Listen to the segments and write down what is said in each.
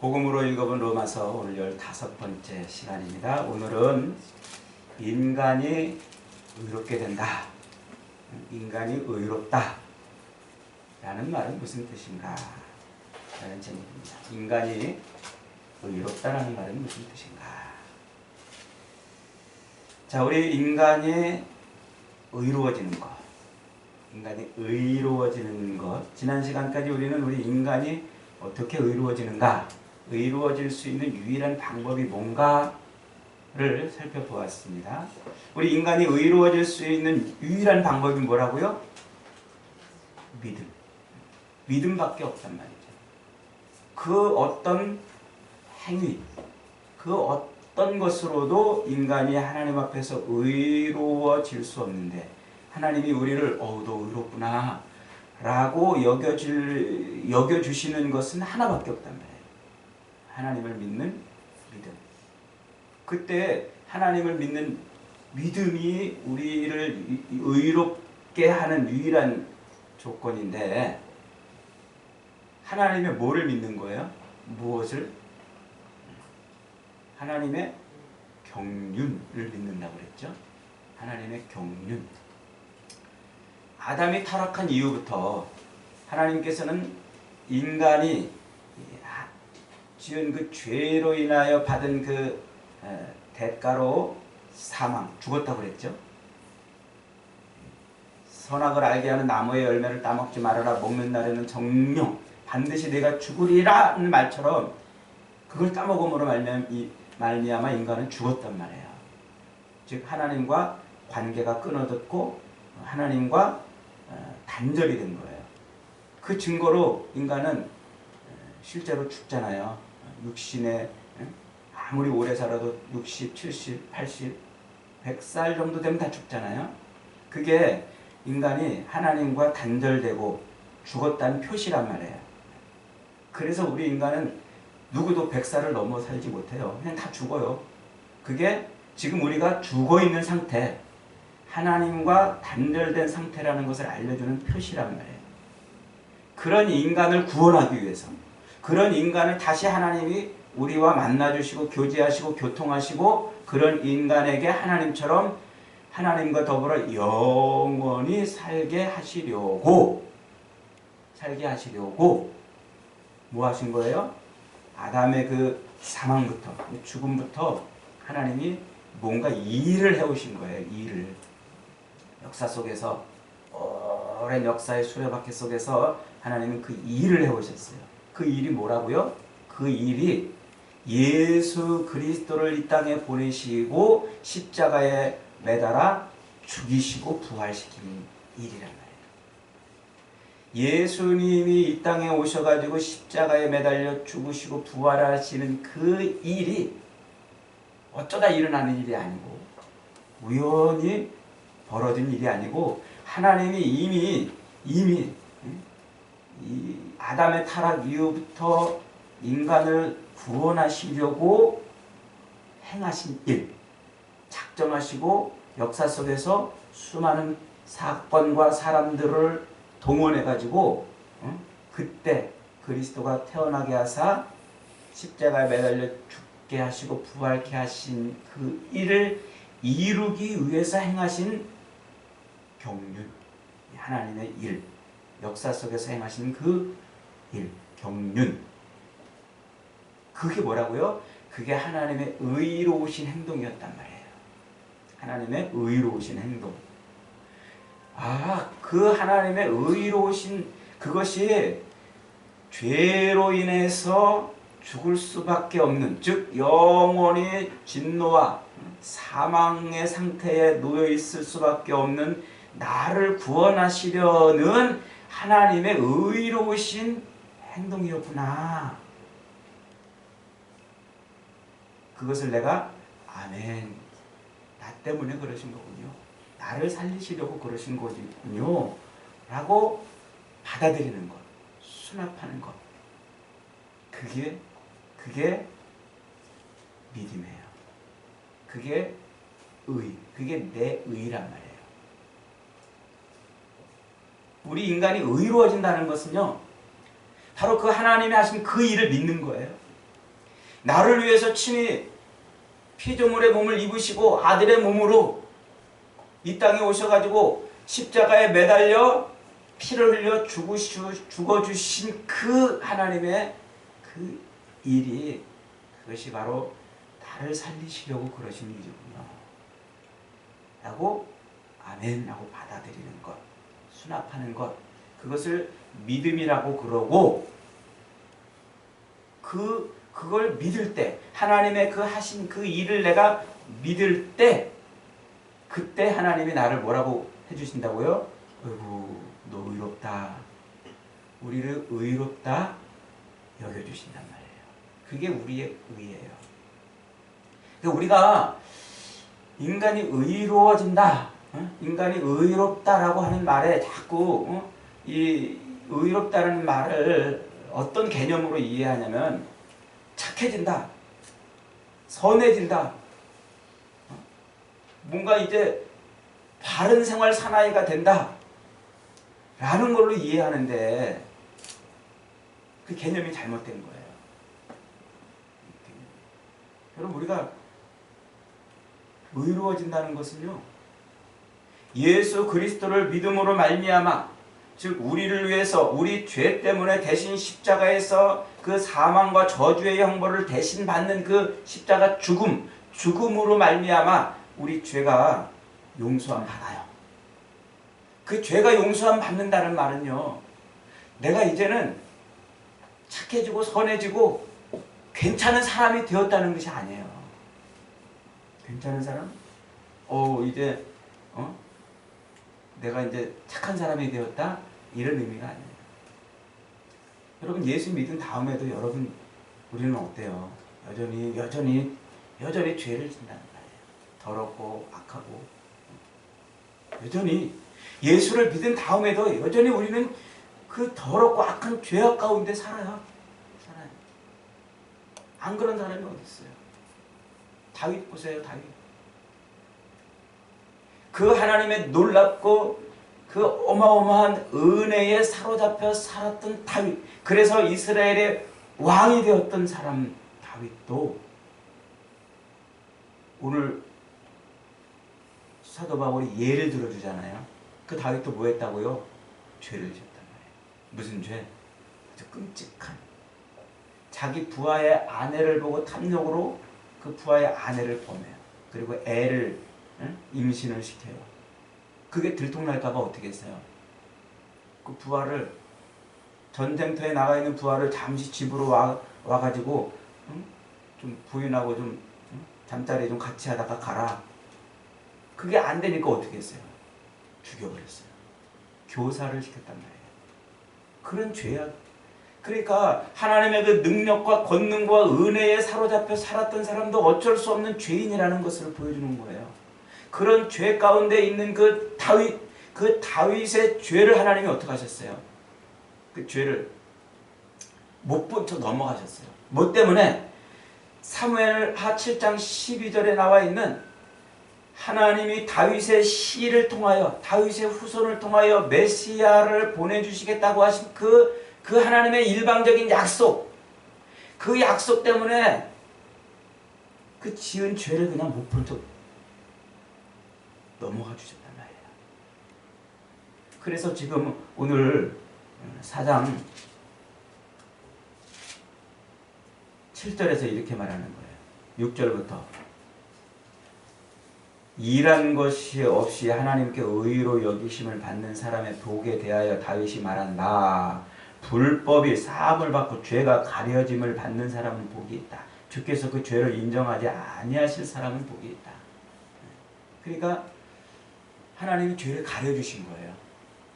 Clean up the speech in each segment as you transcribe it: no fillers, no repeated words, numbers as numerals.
복음으로 읽어본 로마서 오늘 15번째 시간입니다. 오늘은 인간이 의롭게 된다. 인간이 의롭다. 라는 말은 무슨 뜻인가? 라는 제목입니다. 인간이 의롭다라는 말은 무슨 뜻인가? 자, 우리 인간이 의로워지는 것. 인간이 의로워지는 것. 지난 시간까지 우리는 우리 인간이 어떻게 의로워지는가? 의로워질 수 있는 유일한 방법이 뭔가를 살펴보았습니다. 우리 인간이 의로워질 수 있는 유일한 방법이 뭐라고요? 믿음. 믿음밖에 없단 말이죠. 그 어떤 행위, 그 어떤 것으로도 인간이 하나님 앞에서 의로워질 수 없는데 하나님이 우리를 너 의롭구나 라고 여겨주시는 것은 하나밖에 없단 말이에요. 하나님을 믿는 믿음. 그때 하나님을 믿는 믿음이 우리를 의롭게 하는 유일한 조건인데 하나님의 뭐를 믿는 거예요? 무엇을? 하나님의 경륜을 믿는다고 그랬죠. 하나님의 경륜. 아담이 타락한 이후부터 하나님께서는 인간이 지은 그 죄로 인하여 받은 그 대가로 사망, 죽었다고 그랬죠. 선악을 알게 하는 나무의 열매를 따먹지 말아라. 먹는 날에는 정령 반드시 내가 죽으리라는 말처럼 그걸 따먹음으로 말미암아 인간은 죽었단 말이에요. 즉 하나님과 관계가 끊어졌고 하나님과 단절이 된 거예요. 그 증거로 인간은 실제로 죽잖아요. 육신에 아무리 오래 살아도 60, 70, 80, 100살 정도 되면 다 죽잖아요. 그게 인간이 하나님과 단절되고 죽었다는 표시란 말이에요. 그래서 우리 인간은 누구도 100살을 넘어 살지 못해요. 그냥 다 죽어요. 그게 지금 우리가 죽어있는 상태, 하나님과 단절된 상태라는 것을 알려주는 표시란 말이에요. 그런 인간을 구원하기 위해서, 그런 인간을 다시 하나님이 우리와 만나주시고 교제하시고 교통하시고 그런 인간에게 하나님처럼 하나님과 더불어 영원히 살게 하시려고 뭐 하신 거예요? 아담의 그 사망부터 죽음부터 하나님이 뭔가 일을 해오신 거예요. 일을. 역사 속에서 오랜 역사의 수레바퀴 속에서 하나님은 그 일을 해오셨어요. 그 일이 뭐라고요? 그 일이 예수 그리스도를 이 땅에 보내시고 십자가에 매달아 죽이시고 부활시킨 일이란 말이에요. 예수님이 이 땅에 오셔가지고 십자가에 매달려 죽으시고 부활하시는 그 일이 어쩌다 일어나는 일이 아니고 우연히 벌어진 일이 아니고 하나님이 이미 이 아담의 타락 이후부터 인간을 구원하시려고 행하신 일, 작정하시고 역사 속에서 수많은 사건과 사람들을 동원해가지고 그때 그리스도가 태어나게 하사 십자가에 매달려 죽게 하시고 부활케 하신 그 일을 이루기 위해서 행하신 경륜, 하나님의 일, 역사 속에서 행하신 그 일, 경륜. 그게 뭐라고요? 그게 하나님의 의로우신 행동이었단 말이에요. 하나님의 의로우신 행동. 그 하나님의 의로우신 그것이 죄로 인해서 죽을 수밖에 없는, 즉 영원히 진노와 사망의 상태에 놓여 있을 수밖에 없는 나를 구원하시려는 하나님의 의로우신 행동이었구나. 그것을 내가 아멘, 나 때문에 그러신 거군요. 나를 살리시려고 그러신 거군요. 라고 받아들이는 것, 수납하는 것. 그게 믿음이에요. 그게 그게 내 의란 말이에요. 우리 인간이 의로워진다는 것은요, 바로 그 하나님이 하신 그 일을 믿는 거예요. 나를 위해서 친히 피조물의 몸을 입으시고 아들의 몸으로 이 땅에 오셔가지고 십자가에 매달려 피를 흘려 죽어주신 그 하나님의 그 일이, 그것이 바로 나를 살리시려고 그러신 일이군요 라고 아멘라고 받아들이는 것, 수납하는 것, 그것을 믿음이라고 그러고, 그걸 믿을 때, 하나님의 그 하신 그 일을 내가 믿을 때, 그때 하나님이 나를 뭐라고 해주신다고요? 어이구, 너 의롭다. 우리를 의롭다 여겨주신단 말이에요. 그게 우리의 의예요. 그러니까 우리가 인간이 의로워진다, 인간이 의롭다라고 하는 말에 자꾸 이 의롭다는 말을 어떤 개념으로 이해하냐면 착해진다, 선해진다, 뭔가 이제 바른 생활 사나이가 된다 라는 걸로 이해하는데 그 개념이 잘못된 거예요. 여러분, 우리가 의로워진다는 것은요, 예수 그리스도를 믿음으로 말미암아, 즉 우리를 위해서 우리 죄 때문에 대신 십자가에서 그 사망과 저주의 형벌을 대신 받는 그 십자가 죽음으로 말미암아 우리 죄가 용서함 받아요. 그 죄가 용서함 받는다는 말은요, 내가 이제는 착해지고 선해지고 괜찮은 사람이 되었다는 것이 아니에요. 괜찮은 사람? 이제 내가 이제 착한 사람이 되었다? 이런 의미가 아니에요. 여러분, 예수 믿은 다음에도 여러분, 우리는 어때요? 여전히 죄를 짓는다는 말이에요. 더럽고 악하고. 여전히 예수를 믿은 다음에도 여전히 우리는 그 더럽고 악한 죄악 가운데 살아요. 안 그런 사람이 어디 있어요? 다윗 보세요, 다윗. 그 하나님의 놀랍고 그 어마어마한 은혜에 사로잡혀 살았던 다윗, 그래서 이스라엘의 왕이 되었던 사람 다윗도 오늘 사도 바울이 예를 들어주잖아요. 그 다윗도 뭐 했다고요? 죄를 지었단 말이에요. 무슨 죄? 아주 끔찍한, 자기 부하의 아내를 보고 탐욕으로 그 부하의 아내를 범해요. 그리고 애를 임신을 시켜요. 그게 들통날까봐 어떻게 했어요? 그 부하를, 전쟁터에 나가 있는 부하를 잠시 집으로 와가지고 좀 부인하고 좀 잠자리 좀 같이 하다가 가라. 그게 안 되니까 어떻게 했어요? 죽여버렸어요. 교사를 시켰단 말이에요. 그런 죄악. 그러니까 하나님의 그 능력과 권능과 은혜에 사로잡혀 살았던 사람도 어쩔 수 없는 죄인이라는 것을 보여주는 거예요. 그런 죄 가운데 있는 그 다윗의 죄를 하나님이 어떻게 하셨어요? 그 죄를 못 본 척 넘어가셨어요. 뭐 때문에? 사무엘하 7장 12절에 나와 있는 하나님이 다윗의 씨를 통하여, 다윗의 후손을 통하여 메시아를 보내주시겠다고 하신 그 하나님의 일방적인 약속, 그 약속 때문에 그 지은 죄를 그냥 못 본 척 넘어가 주셨단 말이에요. 그래서 지금 오늘 4장 7절에서 이렇게 말하는 거예요. 6절부터 일한 것이 없이 하나님께 의로 여기심을 받는 사람의 복에 대하여 다윗이 말한다. 불법이 사함을 받고 죄가 가려짐을 받는 사람은 복이 있다. 주께서 그 죄를 인정하지 아니하실 사람은 복이 있다. 그러니까 하나님이 죄를 가려주신 거예요.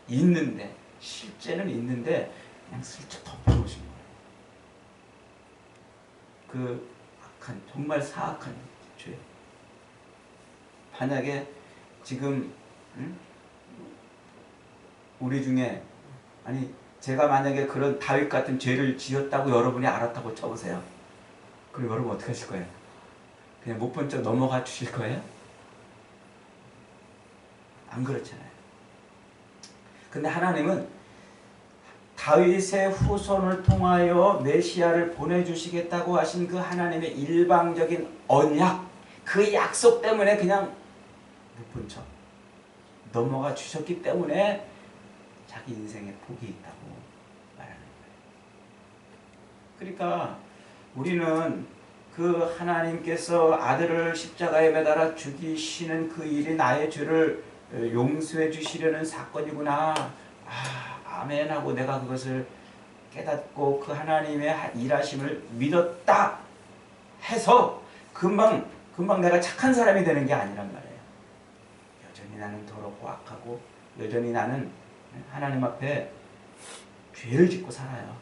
있는데, 실제는 있는데 그냥 슬쩍 덮어놓으신 거예요. 그 악한, 정말 사악한 죄. 만약에 지금 우리 중에, 아니 제가 만약에 그런 다윗 같은 죄를 지었다고 여러분이 알았다고 쳐보세요. 그럼 여러분 어떻게 하실 거예요? 그냥 못 본 척 넘어가 주실 거예요? 안 그렇잖아요. 근데 하나님은 다윗의 후손을 통하여 메시아를 보내주시겠다고 하신 그 하나님의 일방적인 언약, 그 약속 때문에 그냥 못 본 척 넘어가 주셨기 때문에 자기 인생에 복이 있다고 말하는 거예요. 그러니까 우리는 그 하나님께서 아들을 십자가에 매달아 죽이시는 그 일이 나의 죄를 용서해 주시려는 사건이구나. 아멘 하고 내가 그것을 깨닫고 그 하나님의 일하심을 믿었다 해서 금방 내가 착한 사람이 되는 게 아니란 말이에요. 여전히 나는 더럽고 악하고 여전히 나는 하나님 앞에 죄를 짓고 살아요.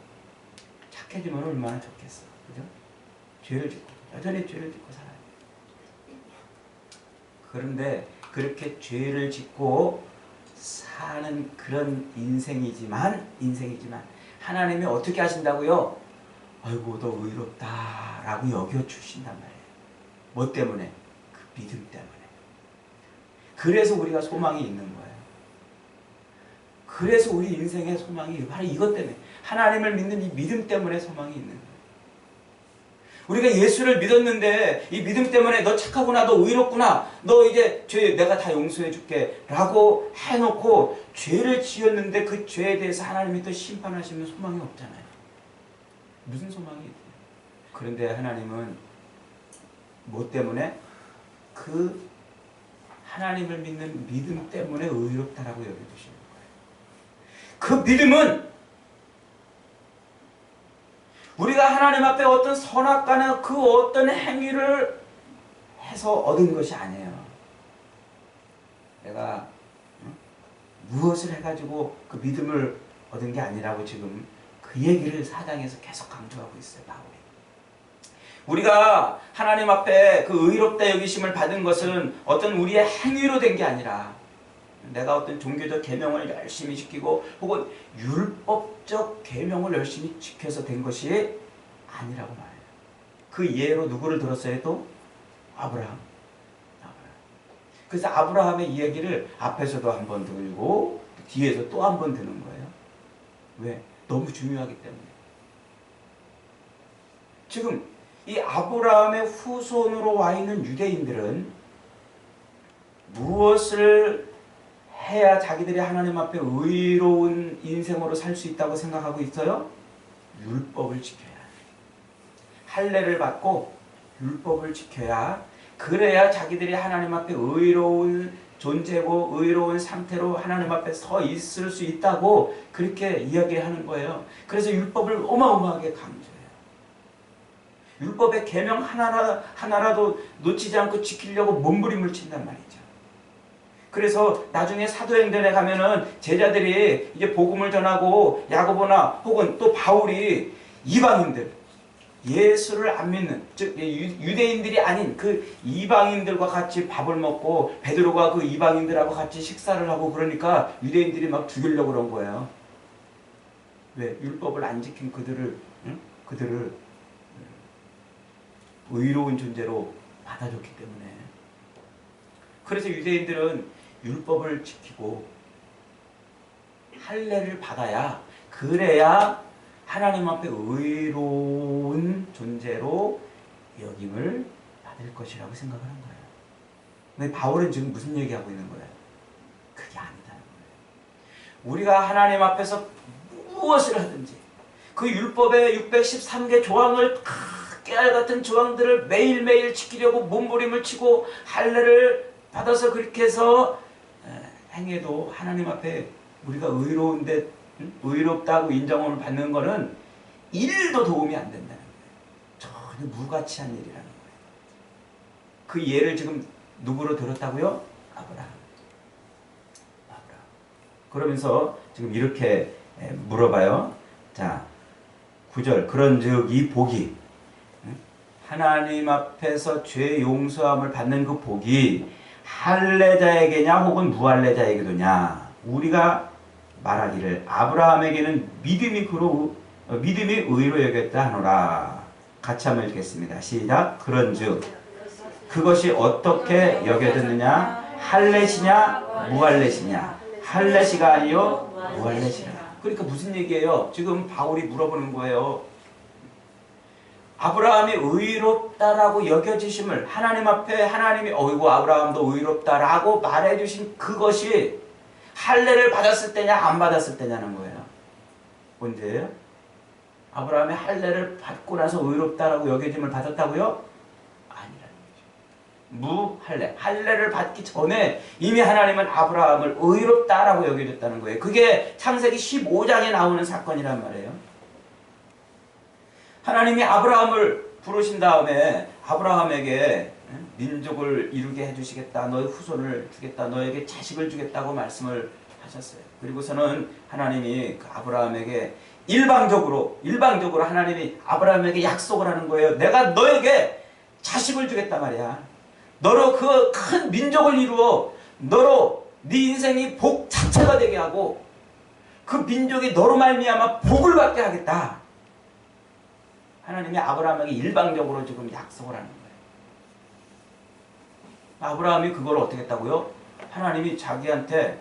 착해지면 얼마나 좋겠어. 그죠? 여전히 죄를 짓고 살아요. 그런데 그렇게 죄를 짓고 사는 그런 인생이지만 하나님이 어떻게 하신다고요? 아이고 너 의롭다 라고 여겨주신단 말이에요. 뭐 때문에? 그 믿음 때문에. 그래서 우리가 소망이 있는 거예요. 그래서 우리 인생의 소망이 바로 이것 때문에, 하나님을 믿는 이 믿음 때문에 소망이 있는 거예요. 우리가 예수를 믿었는데 이 믿음 때문에 너 착하구나, 너 의롭구나, 너 이제 죄 내가 다 용서해 줄게 라고 해놓고 죄를 지었는데 그 죄에 대해서 하나님이 또 심판하시면 소망이 없잖아요. 무슨 소망이 있어요? 그런데 하나님은 뭐 때문에? 그 하나님을 믿는 믿음 때문에 의롭다라고 여겨주시는 거예요. 그 믿음은 우리가 하나님 앞에 어떤 선악과나 그 어떤 행위를 해서 얻은 것이 아니에요. 내가 무엇을 해가지고 그 믿음을 얻은 게 아니라고 지금 그 얘기를 4장에서 계속 강조하고 있어요. 바울이. 우리가 하나님 앞에 그 의롭다 여기심을 받은 것은 어떤 우리의 행위로 된 게 아니라 내가 어떤 종교적 계명을 열심히 지키고 혹은 율법적 계명을 열심히 지켜서 된 것이 아니라고 말해요. 그 예로 누구를 들었어요? 또 아브라함. 그래서 아브라함의 이야기를 앞에서도 한 번 들고 뒤에서 또 한 번 드는 거예요. 왜? 너무 중요하기 때문에. 지금 이 아브라함의 후손으로 와 있는 유대인들은 무엇을 해야 자기들이 하나님 앞에 의로운 인생으로 살 수 있다고 생각하고 있어요? 율법을 지켜야 해. 할례를 받고 율법을 지켜야, 그래야 자기들이 하나님 앞에 의로운 존재고 의로운 상태로 하나님 앞에 서 있을 수 있다고 그렇게 이야기하는 거예요. 그래서 율법을 어마어마하게 강조해요. 율법의 계명 하나라도 놓치지 않고 지키려고 몸부림을 친단 말이죠. 그래서 나중에 사도행전에 가면은 제자들이 이제 복음을 전하고 야고보나 혹은 또 바울이 이방인들, 예수를 안 믿는, 즉 유대인들이 아닌 그 이방인들과 같이 밥을 먹고 베드로가 그 이방인들하고 같이 식사를 하고 그러니까 유대인들이 막 죽이려고 그런 거예요. 왜? 율법을 안 지킨 그들을 의로운 존재로 받아줬기 때문에. 그래서 유대인들은 율법을 지키고 할례를 받아야, 그래야 하나님 앞에 의로운 존재로 여김을 받을 것이라고 생각을 한 거예요. 근데 바울은 지금 무슨 얘기하고 있는 거예요? 그게 아니다는 거예요. 우리가 하나님 앞에서 무엇을 하든지 그 율법의 613개 조항을 깨알 같은 조항들을 매일매일 지키려고 몸부림을 치고 할례를 받아서 그렇게 해서 행해도 하나님 앞에 우리가 의로운데 의롭다고 인정을 받는 것은 1도 도움이 안 된다는 거예요. 전혀 무가치한 일이라는 거예요. 그 예를 지금 누구로 들었다고요? 아브라함. 그러면서 지금 이렇게 물어봐요. 자, 9절. 그런즉 이 복이, 하나님 앞에서 죄 용서함을 받는 그 복이 할례자에게냐 혹은 무할례자에게도냐? 우리가 말하기를 아브라함에게는 믿음이 의로 여겼다 하노라. 같이 한번 읽겠습니다. 시작. 그런즉 그것이 어떻게 여겨졌느냐? 할례시냐 무할례시냐? 할례시가 아니요 무할례시라. 그러니까 무슨 얘기예요? 지금 바울이 물어보는 거예요. 아브라함이 의롭다라고 여겨지심을 하나님 앞에 하나님이 어이구 아브라함도 의롭다라고 말해주신 그것이 할례를 받았을 때냐 안 받았을 때냐는 거예요. 언제예요? 아브라함이 할례를 받고 나서 의롭다라고 여겨짐을 받았다고요? 아니라는 거죠. 무할례. 할례를 받기 전에 이미 하나님은 아브라함을 의롭다라고 여겨졌다는 거예요. 그게 창세기 15장에 나오는 사건이란 말이에요. 하나님이 아브라함을 부르신 다음에 아브라함에게 민족을 이루게 해주시겠다. 너의 후손을 주겠다. 너에게 자식을 주겠다고 말씀을 하셨어요. 그리고서는 하나님이 그 아브라함에게 일방적으로 하나님이 아브라함에게 약속을 하는 거예요. 내가 너에게 자식을 주겠다 말이야. 너로 그 큰 민족을 이루어 너로 네 인생이 복 자체가 되게 하고 그 민족이 너로 말미암아 복을 받게 하겠다. 하나님이 아브라함에게 일방적으로 지금 약속을 하는 거예요. 아브라함이 그걸 어떻게 했다고요? 하나님이 자기한테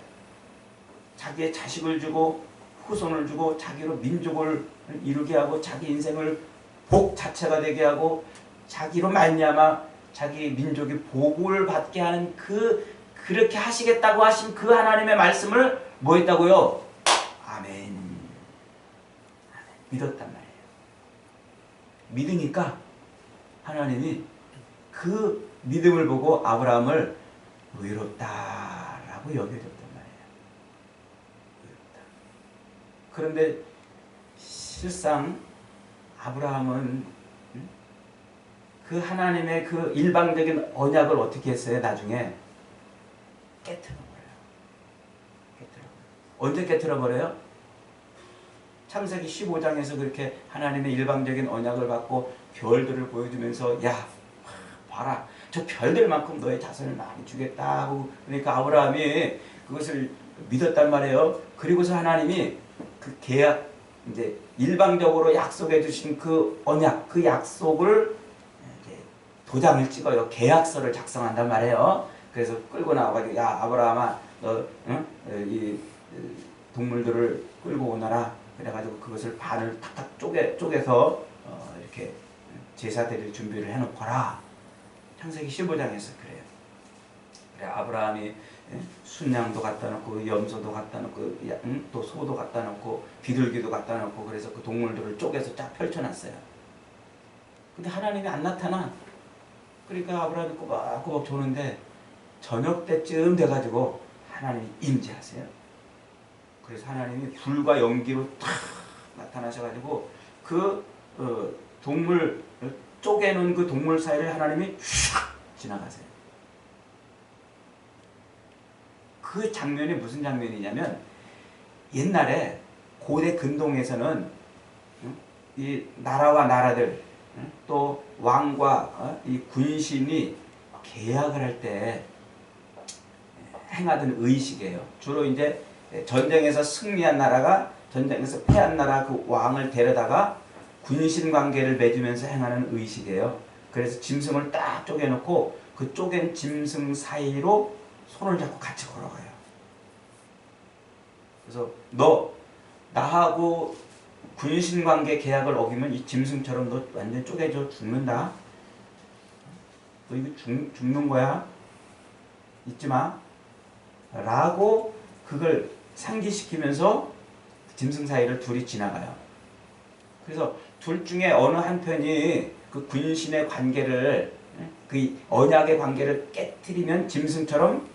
자기의 자식을 주고 후손을 주고 자기로 민족을 이루게 하고 자기 인생을 복 자체가 되게 하고 자기로 말미암아 자기 민족이 복을 받게 하는 그렇게 하시겠다고 하신 그 하나님의 말씀을 뭐 했다고요? 아멘. 믿었단 말이에요. 믿으니까 하나님이 그 믿음을 보고 아브라함을 의롭다라고 여겨줬단 말이에요. 의롭다. 그런데 실상 아브라함은 그 하나님의 그 일방적인 언약을 어떻게 했어요? 나중에 깨트려버려요. 언제 깨트려버려요? 창세기 15장에서 그렇게 하나님의 일방적인 언약을 받고 별들을 보여주면서 야 봐라 저 별들만큼 너의 자손을 많이 주겠다 하고 그러니까 아브라함이 그것을 믿었단 말이에요. 그리고서 하나님이 그 계약 이제 일방적으로 약속해 주신 그 언약 그 약속을 이제 도장을 찍어요. 계약서를 작성한단 말이에요. 그래서 끌고 나와가지고 야 아브라함아 너 이 동물들을 끌고 오너라. 그래가지고 그것을 반을 탁탁 쪼개서 이렇게 제사 드릴 준비를 해놓거라. 창세기 15장에서 그래요. 그래 아브라함이 순양도 갖다 놓고 염소도 갖다 놓고 또 소도 갖다 놓고 비둘기도 갖다 놓고 그래서 그 동물들을 쪼개서 쫙 펼쳐놨어요. 근데 하나님이 안 나타나. 그러니까 아브라함이 꼬박꼬박 조는데 저녁 때쯤 돼가지고 하나님이 임재하세요. 그래서 하나님이 불과 연기로 탁 나타나셔가지고 그 동물 쪼개놓은 그 동물 사이를 하나님이 샥 지나가세요. 그 장면이 무슨 장면이냐면 옛날에 고대 근동에서는 이 나라와 나라들 또 왕과 이 군신이 계약을 할 때 행하던 의식이에요. 주로 이제 전쟁에서 승리한 나라가 전쟁에서 패한 나라 그 왕을 데려다가 군신 관계를 맺으면서 행하는 의식이에요. 그래서 짐승을 딱 쪼개놓고 그 쪼갠 짐승 사이로 손을 잡고 같이 걸어가요. 그래서 너 나하고 군신 관계 계약을 어기면 이 짐승처럼 너 완전 쪼개져 죽는다. 너 이거 죽는 거야. 잊지 마. 라고 그걸 상기시키면서 짐승 사이를 둘이 지나가요. 그래서 둘 중에 어느 한 편이 그 군신의 관계를 그 언약의 관계를 깨뜨리면 짐승처럼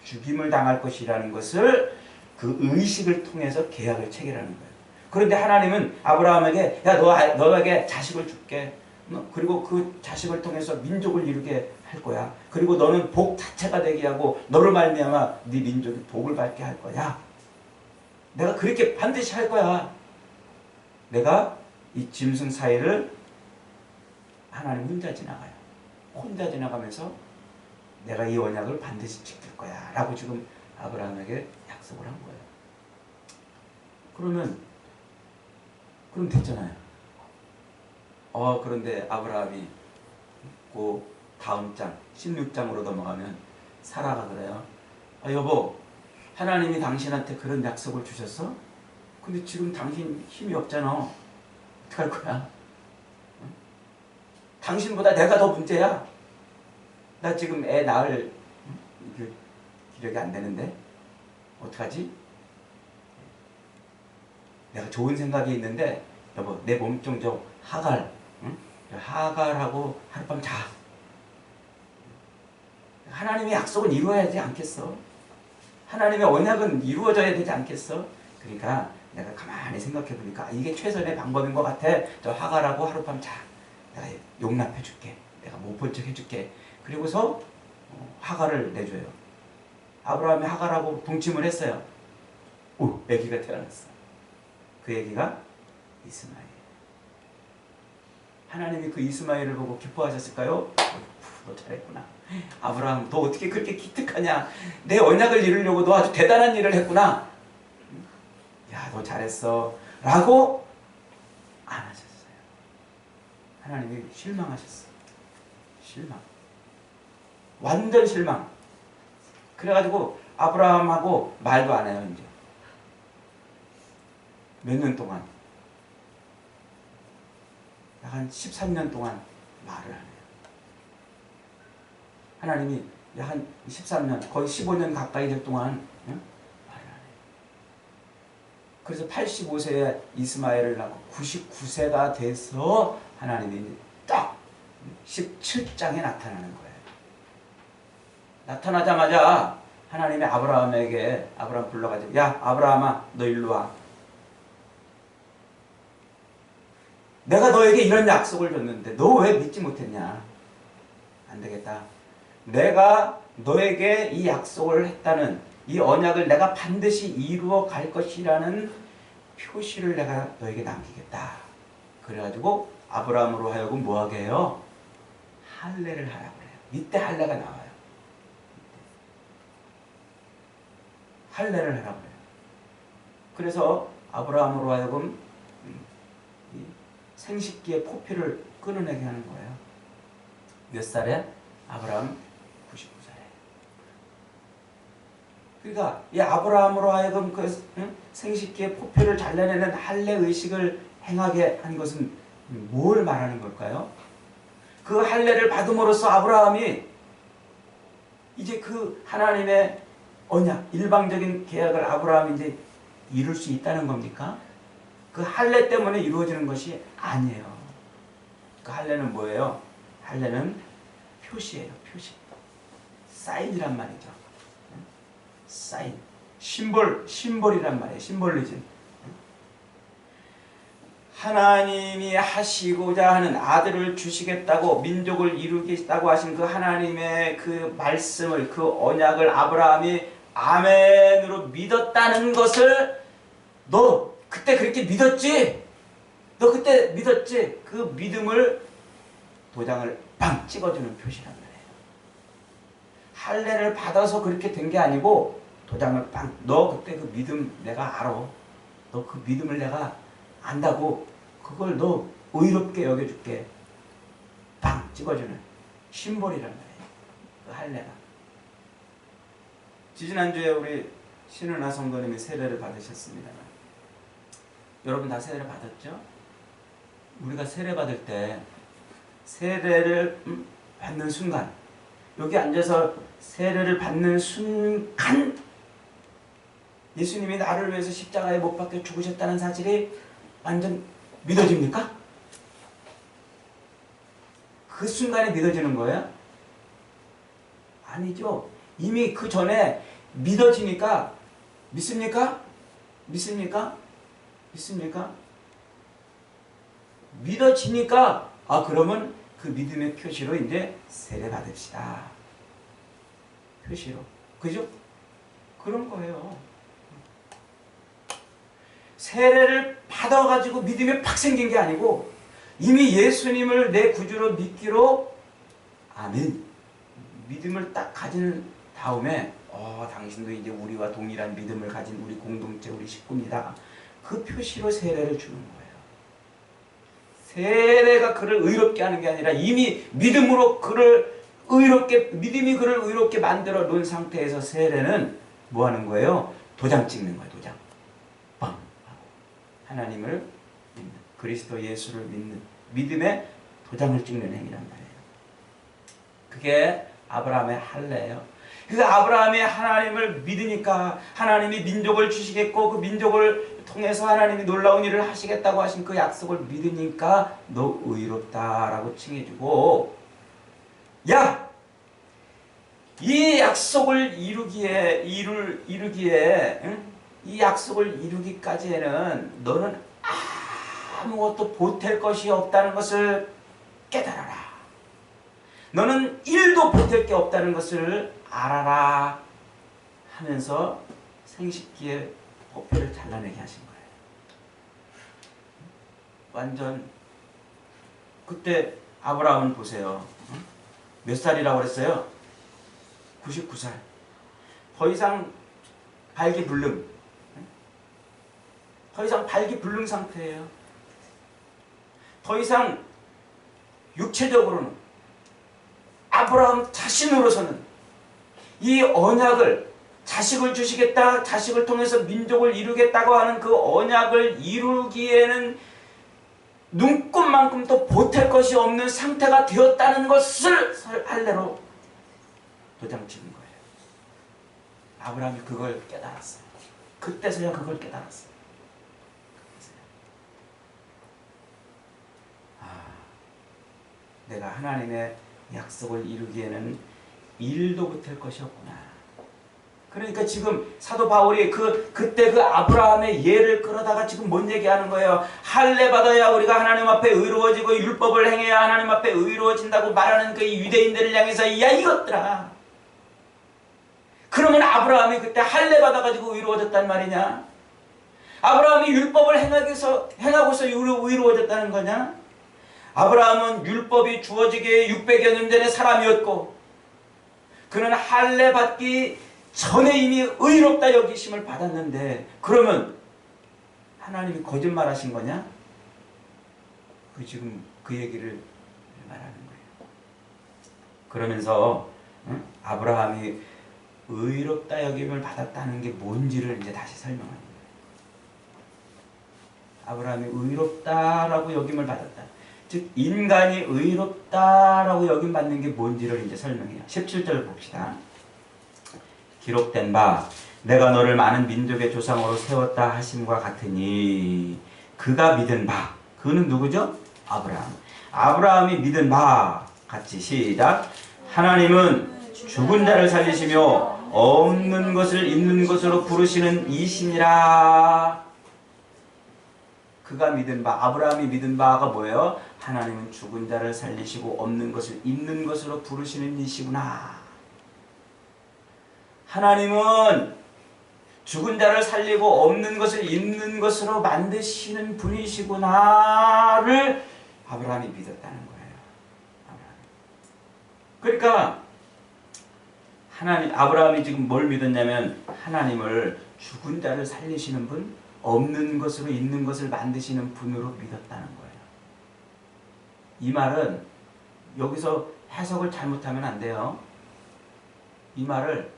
죽임을 당할 것이라는 것을 그 의식을 통해서 계약을 체결하는 거예요. 그런데 하나님은 아브라함에게 야 너에게 자식을 줄게. 그리고 그 자식을 통해서 민족을 이루게 할 거야. 그리고 너는 복 자체가 되게 하고 너를 말미암아 네 민족이 복을 받게 할 거야. 내가 그렇게 반드시 할 거야. 내가 이 짐승 사이를 하나님 혼자 지나가요. 혼자 지나가면서 내가 이 언약을 반드시 지킬 거야 라고 지금 아브라함에게 약속을 한 거예요. 그럼 됐잖아요. 그런데 아브라함이 그 다음 장 16장으로 넘어가면 사라가 그래요. 여보 하나님이 당신한테 그런 약속을 주셨어? 근데 지금 당신 힘이 없잖아. 어떡할 거야? 응? 당신보다 내가 더 문제야. 나 지금 애 낳을 기력이 안 되는데 어떡하지? 내가 좋은 생각이 있는데 여보 내 몸 좀 좀 하갈, 응? 하갈하고 하룻밤 자. 하나님의 약속은 이루어야 되지 않겠어? 하나님의 언약은 이루어져야 되지 않겠어? 그러니까 내가 가만히 생각해 보니까 이게 최선의 방법인 것 같아. 저 하갈하고 하룻밤 자. 내가 용납해 줄게. 내가 못 본 척 해줄게. 그리고서 하갈을 내줘요. 아브라함이 하갈하고 동침을 했어요. 오, 아기가 태어났어. 그 아기가 이스마엘. 하나님이 그 이스마엘을 보고 기뻐하셨을까요? 너 잘했구나. 아브라함 너 어떻게 그렇게 기특하냐. 내 언약을 이루려고 너 아주 대단한 일을 했구나. 야, 너 잘했어 라고 안 하셨어요. 하나님이 실망하셨어. 실망. 완전 실망. 그래가지고 아브라함하고 말도 안 해요. 이제 몇 년 동안, 약 한 13년 동안 말을 안 해요. 하나님이 약 한 13년, 거의 15년 가까이 될 동안 말을 안 해요. 그래서 85세에 이스마엘을 낳고 99세가 돼서 하나님이 딱 17장에 나타나는 거예요. 나타나자마자 하나님이 아브라함에게, 아브라함 불러가지고 야 아브라함아 너 일로 와. 내가 너에게 이런 약속을 줬는데 너 왜 믿지 못했냐. 안 되겠다. 내가 너에게 이 약속을 했다는 이 언약을 내가 반드시 이루어 갈 것이라는 표시를 내가 너에게 남기겠다. 그래가지고 아브라함으로 하여금 뭐하게 해요? 할례를 하라고 해요. 이때 할례가 나와요. 할례를 하라고 해요. 그래서 아브라함으로 하여금 생식기의 포피를 끊어내게 하는 거예요. 몇 살에? 아브라함 99살에. 그러니까 이 아브라함으로 하여금 그 생식기의 포피를 잘라내는 할례 의식을 행하게 한 것은 뭘 말하는 걸까요? 그 할례를 받음으로써 아브라함이 이제 그 하나님의 언약, 일방적인 계약을 아브라함이 이제 이룰 수 있다는 겁니까? 그 할례 때문에 이루어지는 것이 아니에요. 그 할례는 뭐예요? 할례는 표시예요. 표시. 사인이란 말이죠. 사인. 심볼이란 말이에요. 심볼리즘. 하나님이 하시고자 하는 아들을 주시겠다고 민족을 이루겠다고 하신 그 하나님의 그 말씀을, 그 언약을 아브라함이 아멘으로 믿었다는 것을 너 그때 그렇게 믿었지? 너 그때 믿었지? 그 믿음을 도장을 빵 찍어주는 표시란 말이에요. 할례를 받아서 그렇게 된 게 아니고 도장을 빵. 너 그때 그 믿음 내가 알아. 너 그 믿음을 내가 안다고 그걸 너 의롭게 여겨줄게. 빵 찍어주는 심볼이란 말이에요. 그 할례가. 지지난주에 우리 신은아 성도님이 세례를 받으셨습니다만 여러분 다 세례를 받았죠? 우리가 세례 받을 때 세례를 받는 순간 여기 앉아서 세례를 받는 순간 예수님이 나를 위해서 십자가에 못 박혀 죽으셨다는 사실이 완전 믿어집니까? 그 순간에 믿어지는 거예요? 아니죠. 이미 그 전에 믿어지니까 믿습니까? 믿습니까? 믿습니까? 믿어지니까 그러면 그 믿음의 표시로 이제 세례 받읍시다. 표시로. 그죠? 그런 거예요. 세례를 받아가지고 믿음이 팍 생긴 게 아니고 이미 예수님을 내 구주로 믿기로 아멘. 믿음을 딱 가진 다음에 당신도 이제 우리와 동일한 믿음을 가진 우리 공동체, 우리 식구입니다. 그 표시로 세례를 주는 거예요. 세례가 그를 의롭게 하는 게 아니라 이미 믿음으로 그를 믿음이 그를 의롭게 만들어 놓은 상태에서 세례는 뭐 하는 거예요? 도장 찍는 거예요. 도장. 빵. 하나님을 믿는, 그리스도 예수를 믿는 믿음의 도장을 찍는 행위란 말이에요. 그게 아브라함의 할례예요. 그 아브라함이 하나님을 믿으니까 하나님이 민족을 주시겠고 그 민족을 통해서 하나님이 놀라운 일을 하시겠다고 하신 그 약속을 믿으니까 너 의롭다라고 칭해주고, 야! 이 약속을 이루기에 이 약속을 이루기까지에는 너는 아무것도 보탤 것이 없다는 것을 깨달아라. 너는 일도 보탤 게 없다는 것을 알아라 하면서 생식기의 보표를 잘라내게 하신 거예요. 완전 그때 아브라함은 보세요. 몇 살이라고 그랬어요? 99살. 더 이상 발기불능. 더 이상 발기불능 상태예요. 더 이상 육체적으로는 아브라함 자신으로서는 이 언약을, 자식을 주시겠다, 자식을 통해서 민족을 이루겠다고 하는 그 언약을 이루기에는 눈꼽만큼도 보탤 것이 없는 상태가 되었다는 것을 할례로 도장 찍은 거예요. 아브라함이 그걸 깨달았어요. 그때서야 그걸 깨달았어요. 내가 하나님의 약속을 이루기에는 일도 보탤 것이 없구나. 그러니까 지금 사도 바울이 그때 그 아브라함의 예를 끌어다가 지금 뭔 얘기하는 거예요? 할례 받아야 우리가 하나님 앞에 의로워지고 율법을 행해야 하나님 앞에 의로워진다고 말하는 그 유대인들을 향해서, 야 이것들아, 그러면 아브라함이 그때 할례 받아가지고 의로워졌단 말이냐? 아브라함이 율법을 행하고서 의로워졌다는 거냐? 아브라함은 율법이 주어지기에 600여 년 전의 사람이었고 그는 할례 받기 전에 이미 의롭다 여기심을 받았는데, 그러면 하나님이 거짓말하신 거냐? 지금 그 얘기를 말하는 거예요. 그러면서 아브라함이 의롭다 여김을 받았다는 게 뭔지를 이제 다시 설명합니다. 아브라함이 의롭다라고 여김을 받았다. 즉 인간이 의롭다라고 여김받는 게 뭔지를 이제 설명해요. 17절 봅시다. 기록된 바 내가 너를 많은 민족의 조상으로 세웠다 하심과 같으니 그가 믿은 바, 그는 누구죠? 아브라함. 아브라함이 믿은 바 같이 시작. 하나님은 죽은 자를 살리시며 없는 것을 있는 것으로 부르시는 이시니라. 그가 믿은 바, 아브라함이 믿은 바가 뭐예요? 하나님은 죽은 자를 살리시고 없는 것을 있는 것으로 부르시는 이시구나. 하나님은 죽은 자를 살리고 없는 것을 있는 것으로 만드시는 분이시구나를 아브라함이 믿었다는 거예요. 그러니까 아브라함이 지금 뭘 믿었냐면 하나님을 죽은 자를 살리시는 분, 없는 것으로 있는 것을 만드시는 분으로 믿었다는 거예요. 이 말은 여기서 해석을 잘못하면 안 돼요. 이 말을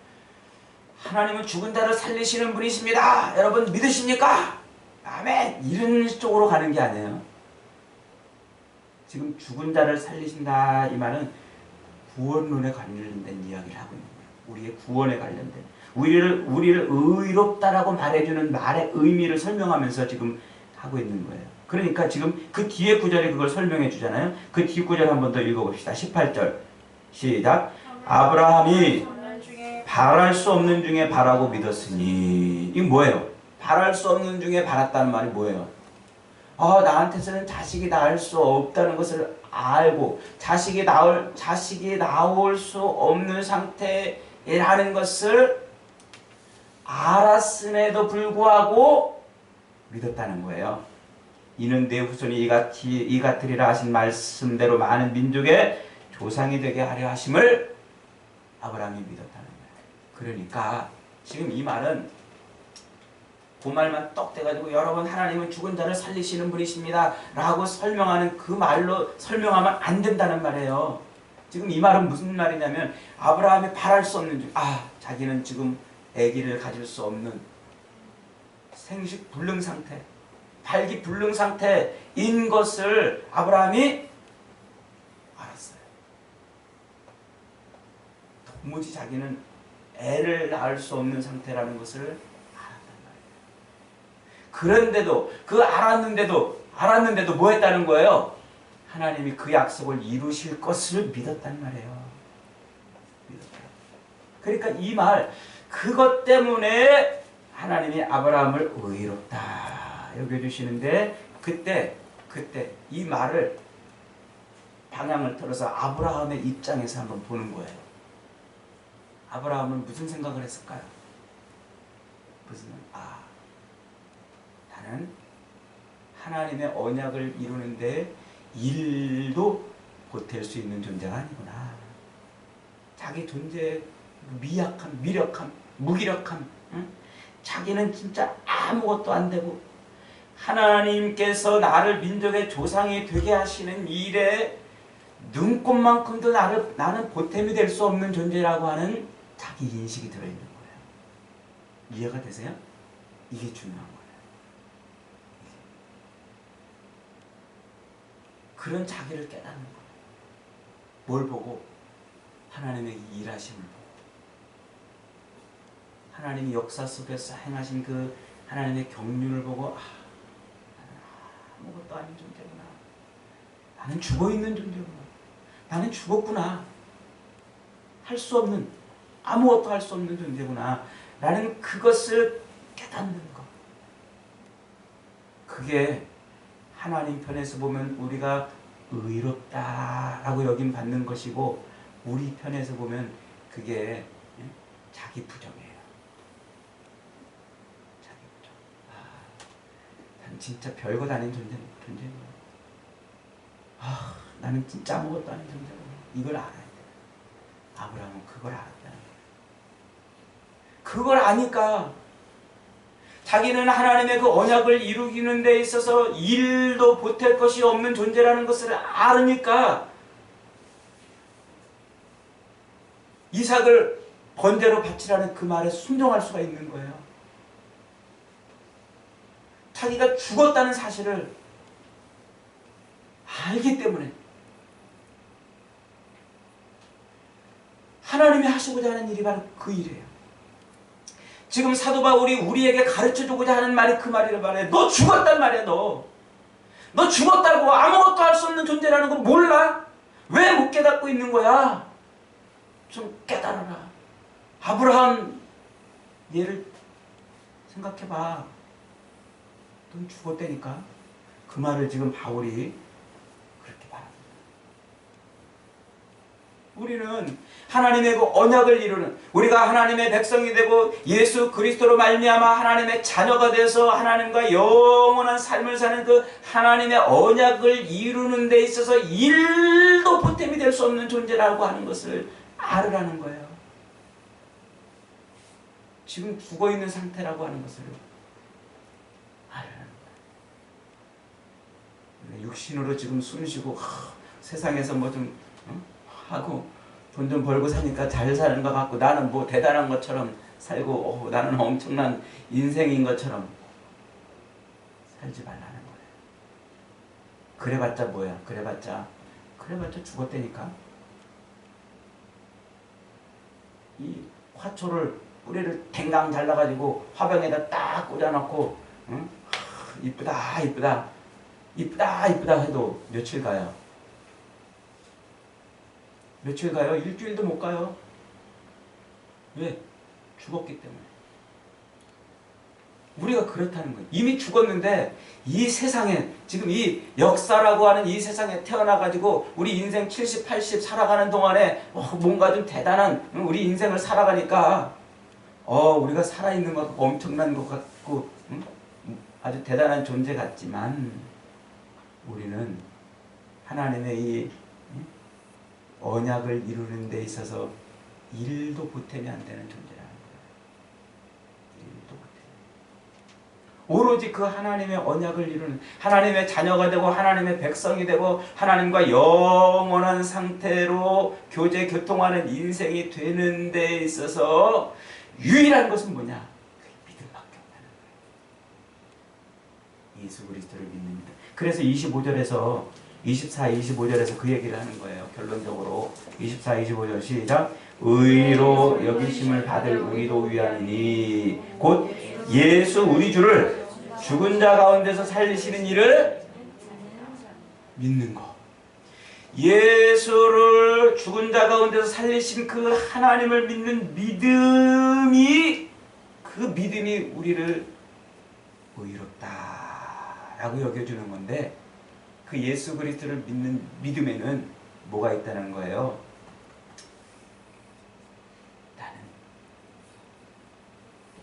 하나님은 죽은 자를 살리시는 분이십니다. 여러분 믿으십니까? 아멘! 이런 쪽으로 가는 게 아니에요. 지금 죽은 자를 살리신다 이 말은 구원론에 관련된 이야기를 하고 있는 거예요. 우리의 구원에 관련된, 우리를 의롭다라고 말해주는 말의 의미를 설명하면서 지금 하고 있는 거예요. 그러니까 지금 그 뒤에 구절이 그걸 설명해 주잖아요. 그 뒤 구절 한 번 더 읽어봅시다. 18절 시작. 아브라함이 바랄 수 없는 중에 바라고 믿었으니. 이게 뭐예요? 바랄 수 없는 중에 바랐다는 말이 뭐예요? 나한테서는 자식이 낳을 수 없다는 것을 알고 자식이 나올 수 없는 상태라는 것을 알았음에도 불구하고 믿었다는 거예요. 이는 내 후손이 이 같으리라 하신 말씀대로 많은 민족의 조상이 되게 하려 하심을 아브라함이 믿었다는 거예요. 그러니까 지금 이 말은 그 말만 떡 대가지고 여러분 하나님은 죽은 자를 살리시는 분이십니다 라고 설명하는 그 말로 설명하면 안 된다는 말이에요. 지금 이 말은 무슨 말이냐면 아브라함이 바랄 수 없는 자기는 지금 아기를 가질 수 없는 생식 불능 상태, 발기불능 상태인 것을 아브라함이 알았어요. 도무지 자기는 애를 낳을 수 없는 상태라는 것을 알았단 말이에요. 그런데도 알았는데도 뭐 했다는 거예요? 하나님이 그 약속을 이루실 것을 믿었단 말이에요. 믿었다. 그러니까 이 말, 그것 때문에 하나님이 아브라함을 의롭다 여겨주시는데, 그때 이 말을 방향을 틀어서 아브라함의 입장에서 한번 보는 거예요. 아브라함은 무슨 생각을 했을까요? 나는 하나님의 언약을 이루는데 일도 보탤 수 있는 존재가 아니구나. 자기 존재의 미약함, 미력함, 무기력함, 응? 자기는 진짜 아무것도 안 되고 하나님께서 나를 민족의 조상이 되게 하시는 일에 눈꼽만큼도 나는 보탬이 될 수 없는 존재라고 하는 자기 인식이 들어있는 거예요. 이해가 되세요? 이게 중요한 거예요. 그런 자기를 깨닫는 거예요. 뭘 보고? 하나님의 일하심을 보고, 하나님이 역사 속에서 행하신 그 하나님의 경륜을 보고, 나는 아무것도 아닌 존재구나. 나는 죽어있는 존재구나. 나는 죽었구나. 할 수 없는, 아무것도 할 수 없는 존재구나. 라는 그것을 깨닫는 것. 그게 하나님 편에서 보면 우리가 의롭다라고 여김 받는 것이고, 우리 편에서 보면 그게 자기 부정이에요. 자기 부정. 난 진짜 별것 아닌 존재구나. 나는 진짜 아무것도 아닌 존재구나. 이걸 알아야 돼. 아브라함은 그걸 알았다는 거예요. 그걸 아니까 자기는 하나님의 그 언약을 이루기는 데 있어서 일도 보탤 것이 없는 존재라는 것을 알으니까 이삭을 번제로 바치라는 그 말에 순종할 수가 있는 거예요. 자기가 죽었다는 사실을 알기 때문에 하나님이 하시고자 하는 일이 바로 그 일이에요. 지금 사도 바울이 우리에게 가르쳐주고자 하는 말이 그 말이란 말이에요. 너 죽었단 말이야. 너 죽었다고 아무것도 할 수 없는 존재라는 거 몰라? 왜 못 깨닫고 있는 거야? 좀 깨달아라. 아브라함 얘를 생각해봐. 넌 죽었다니까. 그 말을 지금 바울이 그렇게 말합니다. 우리는 하나님의 그 언약을 이루는, 우리가 하나님의 백성이 되고 예수 그리스도로 말미암아 하나님의 자녀가 돼서 하나님과 영원한 삶을 사는 그 하나님의 언약을 이루는 데 있어서 일도 보탬이 될 수 없는 존재라고 하는 것을 알으라는 거예요. 지금 죽어있는 상태라고 하는 것을 알으라는 거예요. 육신으로 지금 숨쉬고 세상에서 뭐 좀 하고 돈 좀 벌고 사니까 잘 사는 것 같고, 나는 뭐 대단한 것처럼 살고 나는 엄청난 인생인 것처럼 살지 말라는 거예요. 그래봤자 뭐야? 그래봤자 죽었다니까. 이 화초를 뿌리를 댕강 잘라가지고 화병에다 딱 꽂아놓고 이쁘다 해도 며칠 가요? 며칠 가요? 일주일도 못 가요. 왜? 죽었기 때문에. 우리가 그렇다는 거예요. 이미 죽었는데 이 세상에, 지금 이 역사라고 하는 이 세상에 태어나가지고 우리 인생 70, 80 살아가는 동안에 뭔가 좀 대단한 우리 인생을 살아가니까 우리가 살아있는 것 같고 엄청난 것 같고 아주 대단한 존재 같지만, 우리는 하나님의 이 언약을 이루는 데 있어서 일도 보탬이 안 되는 존재라는 거예요. 일도 보탬. 오로지 그 하나님의 언약을 이루는, 하나님의 자녀가 되고 하나님의 백성이 되고 하나님과 영원한 상태로 교제 교통하는 인생이 되는 데 있어서 유일한 것은 뭐냐? 그게 믿음밖에 없다는 거예요. 예수 그리스도를 믿습니다. 그래서 25절에서 24, 25절에서 그 얘기를 하는 거예요. 결론적으로 24, 25절 시작. 의로 여기심을 받을 우리도 위함이니 곧 예수 우리 주를 죽은 자 가운데서 살리시는 이를 믿는 것. 예수를 죽은 자 가운데서 살리신 그 하나님을 믿는 믿음이, 그 믿음이 우리를 의롭다라고 여겨주는 건데, 그 예수 그리스도를 믿는 믿음에는 뭐가 있다는 거예요? 나는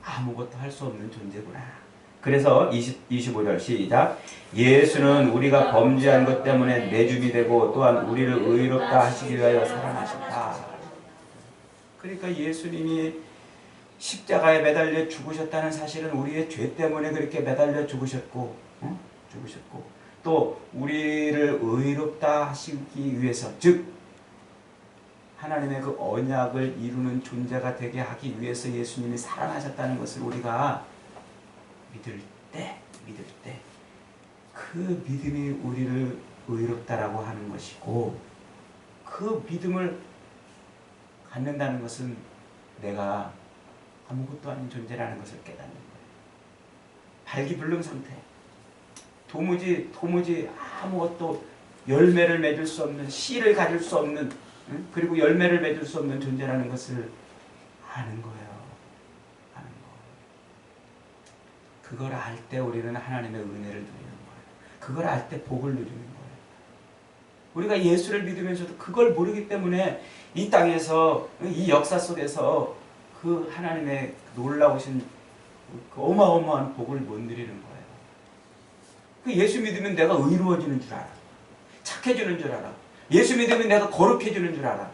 아무것도 할 수 없는 존재구나. 그래서 25절 시작. 예수는 우리가 범죄한 것 때문에 내줌이 되고 또한 우리를 의롭다 하시기 위하여 살아나셨다. 그러니까 예수님이 십자가에 매달려 죽으셨다는 사실은 우리의 죄 때문에 그렇게 매달려 죽으셨고, 죽으셨고 또 우리를 의롭다 하시기 위해서, 즉 하나님의 그 언약을 이루는 존재가 되게 하기 위해서 예수님이 살아나셨다는 것을 우리가 믿을 때 그 믿음이 우리를 의롭다라고 하는 것이고, 그 믿음을 갖는다는 것은 내가 아무것도 아닌 존재라는 것을 깨닫는 거예요. 발기불능 상태. 도무지 아무것도 열매를 맺을 수 없는, 씨를 가질 수 없는, 그리고 열매를 맺을 수 없는 존재라는 것을 아는 거예요. 아는 거. 그걸 알 때 우리는 하나님의 은혜를 누리는 거예요. 그걸 알 때 복을 누리는 거예요. 우리가 예수를 믿으면서도 그걸 모르기 때문에 이 땅에서, 이 역사 속에서 그 하나님의 놀라우신 그 어마어마한 복을 못 누리는 거예요. 그 예수 믿으면 내가 의로워지는 줄 알아. 착해지는 줄 알아. 예수 믿으면 내가 거룩해지는 줄 알아.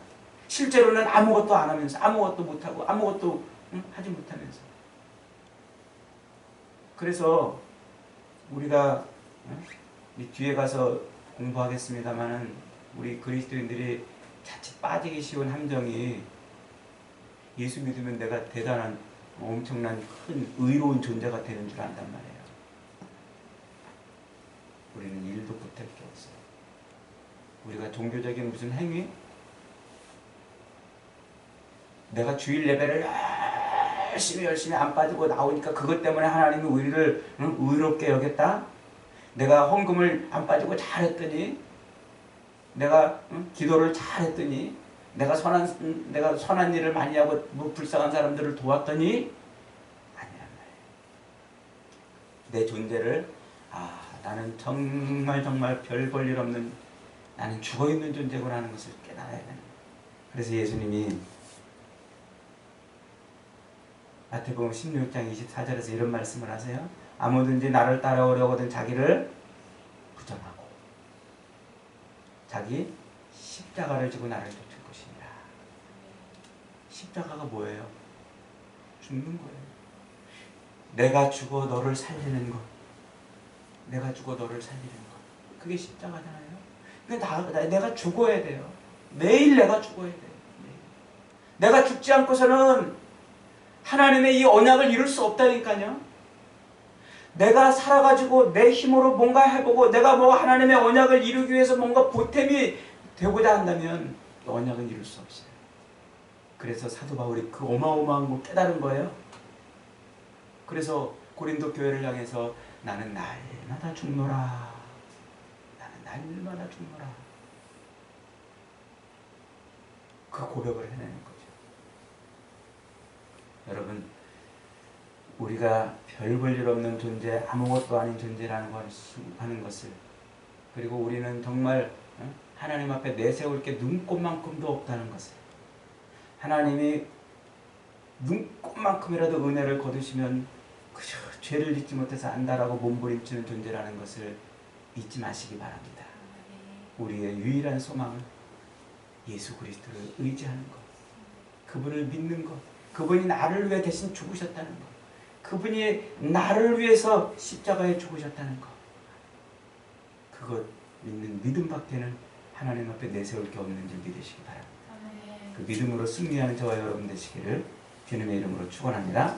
실제로는 아무것도 안 하면서, 아무것도 못하고, 아무것도 하지 못하면서. 그래서 우리가 뒤에 가서 공부하겠습니다마는, 우리 그리스도인들이 자칫 빠지기 쉬운 함정이, 예수 믿으면 내가 대단한 엄청난 큰 의로운 존재가 되는 줄 안단 말이에요. 우리는 일도 못할 게 없어요. 우리가 종교적인 무슨 행위? 내가 주일 예배를 열심히 안 빠지고 나오니까 그것 때문에 하나님이 우리를 의롭게 여겼다? 내가 헌금을 안 빠지고 잘했더니, 내가 기도를 잘했더니, 내가 선한 일을 많이 하고 뭐 불쌍한 사람들을 도왔더니, 아니란 말이에요. 내 존재를, 나는 정말 별 볼 일 없는, 나는 죽어있는 존재구나 하는 것을 깨달아야 되는 거예요. 그래서 예수님이 마태복음 16장 24절에서 이런 말씀을 하세요. 아무든지 나를 따라오려거든 자기를 부정하고 자기 십자가를 지고 나를 쫓을 것이니라. 십자가가 뭐예요? 죽는 거예요. 내가 죽어 너를 살리는 것. 내가 죽어 너를 살리는 것. 그게 십자가잖아요. 근데 내가 죽어야 돼요. 매일 내가 죽어야 돼요. 내가 죽지 않고서는 하나님의 이 언약을 이룰 수 없다니까요. 내가 살아가지고 내 힘으로 뭔가 해보고 내가 뭐 하나님의 언약을 이루기 위해서 뭔가 보탬이 되고자 한다면 언약은 이룰 수 없어요. 그래서 사도 바울이 그 어마어마한 걸 깨달은 거예요. 그래서 고린도 교회를 향해서 나는 날마다 죽노라. 나는 날마다 죽노라. 그 고백을 해내는 거죠. 여러분, 우리가 별 볼 일 없는 존재, 아무것도 아닌 존재라는 걸 하는 것을, 그리고 우리는 정말 하나님 앞에 내세울 게 눈꼽만큼도 없다는 것을, 하나님이 눈꼽만큼이라도 은혜를 거두시면 그저 죄를 짓지 못해서 안다라고 몸부림치는 존재라는 것을 잊지 마시기 바랍니다. 우리의 유일한 소망은 예수 그리스도를 의지하는 것, 그분을 믿는 것, 그분이 나를 위해 대신 죽으셨다는 것, 그분이 나를 위해서 십자가에 죽으셨다는 것, 그것 믿는 믿음밖에는 하나님 앞에 내세울 게 없는 줄 믿으시기 바랍니다. 그 믿음으로 승리하는 저와 여러분 되시기를 주님의 이름으로 축원합니다.